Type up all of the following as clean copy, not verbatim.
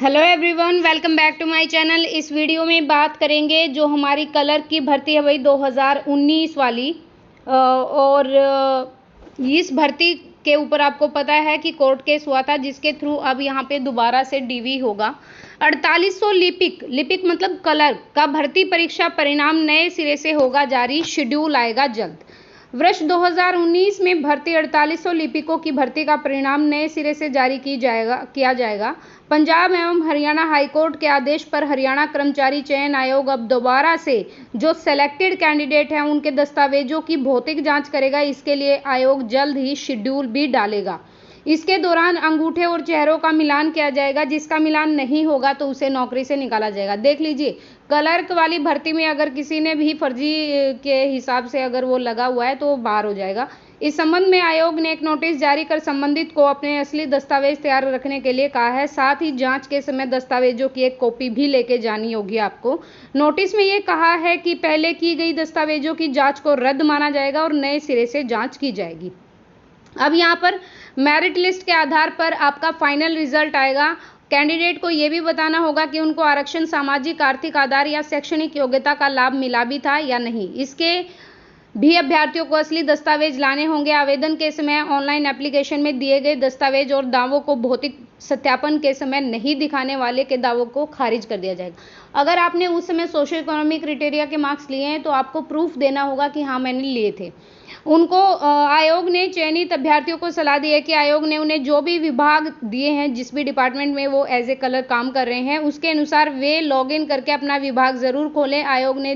Hello everyone, welcome back to my channel. इस video में बात करेंगे जो हमारी कलर की भर्ती है भाई 2019 वाली। इस भर्ती के ऊपर आपको पता है कि कोर्ट केस हुआ था, जिसके थ्रू अब यहाँ पे दोबारा से डीवी होगा। 4800 लिपिक मतलब कलर का भर्ती परीक्षा परिणाम नए सिरे से होगा जारी, शेड्यूल आएगा जल्द। वर्ष 2019 में भर्ती 4800 लिपिकों की भर्ती का परिणाम नए सिरे से जारी किया जाएगा। पंजाब एवं हरियाणा हाईकोर्ट के आदेश पर हरियाणा कर्मचारी चयन आयोग अब दोबारा से जो सेलेक्टेड कैंडिडेट हैं उनके दस्तावेजों की भौतिक जांच करेगा। इसके लिए आयोग जल्द ही शेड्यूल भी डालेगा। इसके दौरान अंगूठे और चेहरों का मिलान किया जाएगा। जिसका मिलान नहीं होगा तो उसे नौकरी से निकाला जाएगा। देख लीजिए, क्लर्क वाली भर्ती में अगर किसी ने भी फर्जी के हिसाब से अगर वो लगा हुआ है तो वो बाहर हो जाएगा। इस संबंध में आयोग ने एक नोटिस जारी कर संबंधित को अपने असली दस्तावेज तैयार रखने के लिए कहा है। साथ ही जांच के समय दस्तावेजों की एक कॉपी भी लेके जानी होगी आपको। नोटिस में ये कहा है कि पहले की गई दस्तावेजों की जांच को रद्द माना जाएगा और नए सिरे से जांच की जाएगी। अब यहाँ पर मेरिट लिस्ट के आधार पर आपका फाइनल रिजल्ट आएगा। कैंडिडेट को यह भी बताना होगा कि उनको आरक्षण सामाजिक आर्थिक आधार या शैक्षणिक योग्यता का लाभ मिला भी था या नहीं। इसके भी अभ्यर्थियों को असली दस्तावेज लाने होंगे। आवेदन के समय ऑनलाइन एप्लीकेशन में दिए गए दस्तावेज और दावों को भौतिक सत्यापन के समय नहीं दिखाने वाले के दावों को खारिज कर दिया जाएगा। अगर आपने उस समय सोशल इकोनॉमिक क्राइटेरिया के मार्क्स लिए हैं तो आपको प्रूफ देना होगा कि हाँ मैंने लिए थे। उनको आयोग ने चयनित अभ्यर्थियों को सलाह दी है कि आयोग ने उन्हें जो भी विभाग दिए हैं, जिस भी डिपार्टमेंट में वो एज ए कलर काम कर रहे हैं, उसके अनुसार वे लॉगिन करके अपना विभाग ज़रूर खोलें। आयोग ने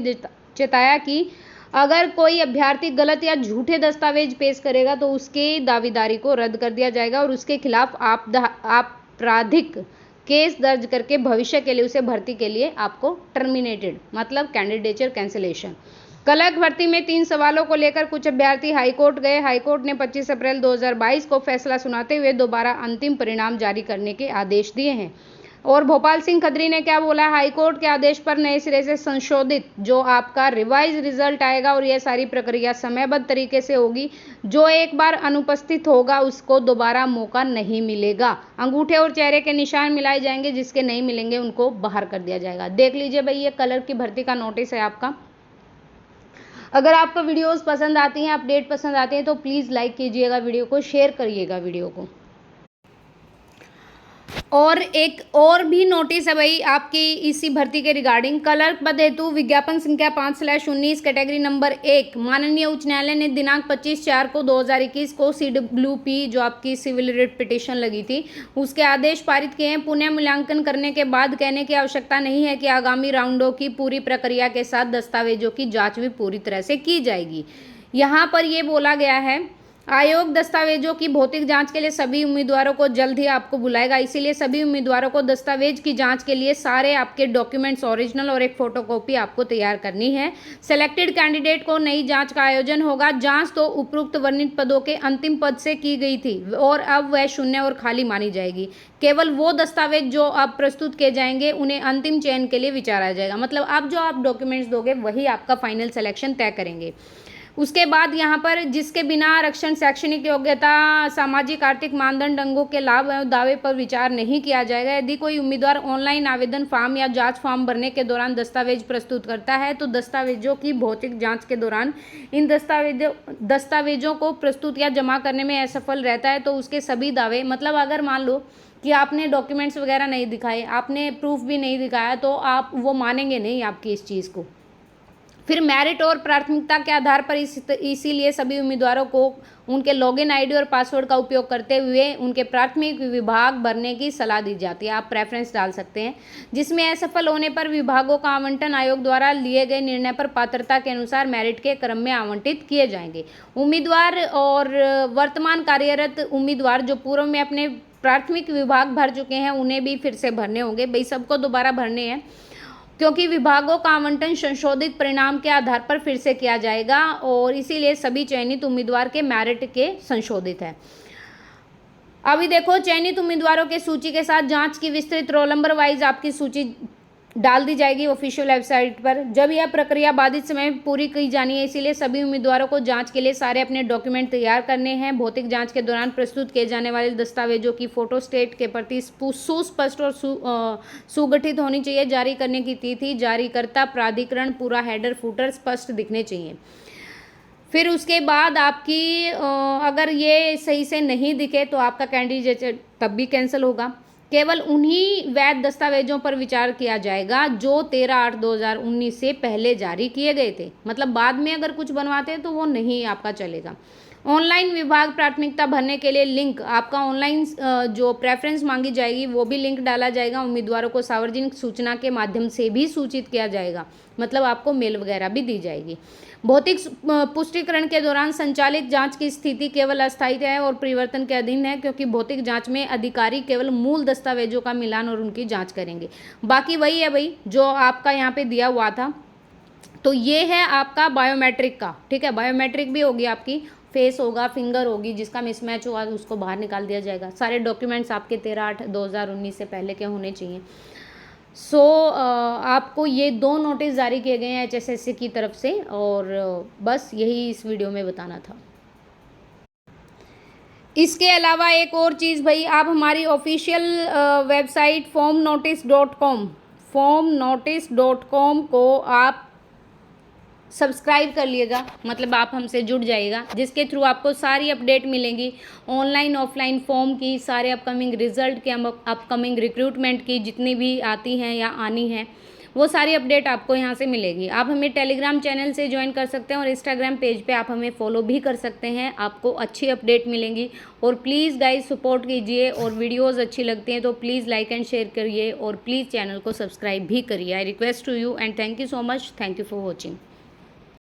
चेताया कि अगर कोई अभ्यर्थी गलत या झूठे दस्तावेज पेश करेगा तो उसकी दावेदारी को रद्द कर दिया जाएगा और उसके खिलाफ आपराधिक केस दर्ज करके भविष्य के लिए उसे भर्ती के लिए आपको टर्मिनेटेड मतलब कैंडिडेचर कैंसिलेशन। क्लर्क भर्ती में 3 सवालों को लेकर कुछ अभ्यर्थी हाईकोर्ट गए। हाईकोर्ट ने 25 अप्रैल 2022 को फैसला सुनाते हुए दोबारा अंतिम परिणाम जारी करने के आदेश दिए हैं। और भोपाल सिंह खत्री ने क्या बोला, हाईकोर्ट के आदेश पर नए सिरे से संशोधित जो आपका रिवाइज रिजल्ट आएगा और यह सारी प्रक्रिया समयबद्ध तरीके से होगी। जो एक बार अनुपस्थित होगा उसको दोबारा मौका नहीं मिलेगा। अंगूठे और चेहरे के निशान मिलाए जाएंगे, जिसके नहीं मिलेंगे उनको बाहर कर दिया जाएगा। देख लीजिए भाई, ये क्लर्क की भर्ती का नोटिस है आपका। अगर आपको वीडियोस पसंद आती हैं, अपडेट पसंद आते हैं तो प्लीज़ लाइक कीजिएगा वीडियो को, शेयर करिएगा वीडियो को। और एक और भी नोटिस है भाई आपकी इसी भर्ती के रिगार्डिंग। क्लर्क पद हेतु विज्ञापन संख्या 5/19 कैटेगरी नंबर 1 माननीय उच्च न्यायालय ने दिनांक 25/4 को 2021 को CWP जो आपकी सिविल रिट पिटीशन लगी थी उसके आदेश पारित किए हैं। पुनः मूल्यांकन करने के बाद कहने की आवश्यकता नहीं है कि आगामी राउंडों की पूरी प्रक्रिया के साथ दस्तावेजों की जाँच भी पूरी तरह से की जाएगी। यहाँ पर यह बोला गया है, आयोग दस्तावेजों की भौतिक जांच के लिए सभी उम्मीदवारों को जल्द ही आपको बुलाएगा। इसीलिए सभी उम्मीदवारों को दस्तावेज की जांच के लिए सारे आपके डॉक्यूमेंट्स ओरिजिनल और एक फोटोकॉपी आपको तैयार करनी है। सेलेक्टेड कैंडिडेट को नई जांच का आयोजन होगा। जांच तो उपरोक्त वर्णित पदों के अंतिम पद से की गई थी और अब वह शून्य और खाली मानी जाएगी। केवल वो दस्तावेज जो अब प्रस्तुत किए जाएंगे उन्हें अंतिम चयन के लिए विचारा जाएगा। मतलब अब जो आप डॉक्यूमेंट्स दोगे वही आपका फाइनल सिलेक्शन तय करेंगे। उसके बाद यहाँ पर जिसके बिना आरक्षण शैक्षणिक योग्यता सामाजिक आर्थिक मानदंड अंगों के लाभ एवं दावे पर विचार नहीं किया जाएगा। यदि कोई उम्मीदवार ऑनलाइन आवेदन फॉर्म या जांच फॉर्म भरने के दौरान दस्तावेज प्रस्तुत करता है तो दस्तावेजों की भौतिक जांच के दौरान इन दस्तावेजों को प्रस्तुत या जमा करने में असफल रहता है तो उसके सभी दावे, मतलब अगर मान लो कि आपने डॉक्यूमेंट्स वगैरह नहीं दिखाए, आपने प्रूफ भी नहीं दिखाया, तो आप वो मानेंगे नहीं आपकी इस चीज़ को। फिर मेरिट और प्राथमिकता के आधार पर इसीलिए सभी उम्मीदवारों को उनके लॉगिन आईडी और पासवर्ड का उपयोग करते हुए उनके प्राथमिक विभाग भरने की सलाह दी जाती है। आप प्रेफरेंस डाल सकते हैं, जिसमें असफल होने पर विभागों का आवंटन आयोग द्वारा लिए गए निर्णय पर पात्रता के अनुसार मेरिट के क्रम में आवंटित किए जाएंगे। उम्मीदवार और वर्तमान कार्यरत उम्मीदवार जो पूर्व में अपने प्राथमिक विभाग भर चुके हैं उन्हें भी फिर से भरने होंगे। भाई सबको दोबारा भरने हैं क्योंकि विभागों का आवंटन संशोधित परिणाम के आधार पर फिर से किया जाएगा और इसीलिए सभी चयनित उम्मीदवार के मेरिट के संशोधित है। अभी देखो, चयनित उम्मीदवारों के सूची के साथ जांच की विस्तृत रोल नंबर वाइज आपकी सूची डाल दी जाएगी ऑफिशियल वेबसाइट पर। जब यह प्रक्रिया बाधित समय में पूरी की जानी है, इसीलिए सभी उम्मीदवारों को जांच के लिए सारे अपने डॉक्यूमेंट तैयार करने हैं। भौतिक जांच के दौरान प्रस्तुत किए जाने वाले दस्तावेजों की फोटो स्टेट के प्रति सुस्पष्ट और सुगठित होनी चाहिए। जारी करने की तिथि, जारीकर्ता, प्राधिकरण, पूरा हेडर फुटर स्पष्ट दिखने चाहिए। फिर उसके बाद आपकी अगर ये सही से नहीं दिखे तो आपका कैंडिडेट तब भी कैंसिल होगा। केवल उन्हीं वैध दस्तावेजों पर विचार किया जाएगा जो 13/8/2019 से पहले जारी किए गए थे। मतलब बाद में अगर कुछ बनवाते हैं तो वो नहीं आपका चलेगा। ऑनलाइन विभाग प्राथमिकता भरने के लिए लिंक, आपका ऑनलाइन जो प्रेफरेंस मांगी जाएगी वो भी लिंक डाला जाएगा। उम्मीदवारों को सार्वजनिक सूचना के माध्यम से भी सूचित किया जाएगा, मतलब आपको मेल वगैरह भी दी जाएगी। भौतिक पुष्टिकरण के दौरान संचालित जांच की स्थिति केवल अस्थायी है और परिवर्तन के अधीन है, क्योंकि भौतिक जांच में अधिकारी केवल मूल दस्तावेजों का मिलान और उनकी जांच करेंगे। बाकी वही है भाई जो आपका यहाँ पे दिया हुआ था। तो ये है आपका बायोमेट्रिक का, ठीक है। बायोमेट्रिक भी होगी, आपकी फेस होगा, फिंगर होगी, जिसका मिसमैच होगा उसको बाहर निकाल दिया जाएगा। सारे डॉक्यूमेंट्स आपके 13/8/2019 से पहले के होने चाहिए। आपको ये 2 नोटिस जारी किए गए हैं एचएसएससी की तरफ से, और बस यही इस वीडियो में बताना था। इसके अलावा एक और चीज़ भाई, आप हमारी ऑफिशियल वेबसाइट formnotice.com को आप सब्सक्राइब कर लिएगा, मतलब आप हमसे जुड़ जाइएगा, जिसके थ्रू आपको सारी अपडेट मिलेंगी ऑनलाइन ऑफलाइन फॉर्म की, सारे अपकमिंग रिजल्ट के, अपकमिंग रिक्रूटमेंट की, जितनी भी आती हैं या आनी है वो सारी अपडेट आपको यहाँ से मिलेगी। आप हमें टेलीग्राम चैनल से ज्वाइन कर सकते हैं और इंस्टाग्राम पेज पे आप हमें फॉलो भी कर सकते हैं, आपको अच्छी अपडेट मिलेंगी। और प्लीज़ गाइज सपोर्ट कीजिए, और वीडियोज़ अच्छी लगती हैं तो प्लीज़ लाइक एंड शेयर करिए, और प्लीज़ चैनल को सब्सक्राइब भी करिए। I request to you and thank you so much. Thank you for watching.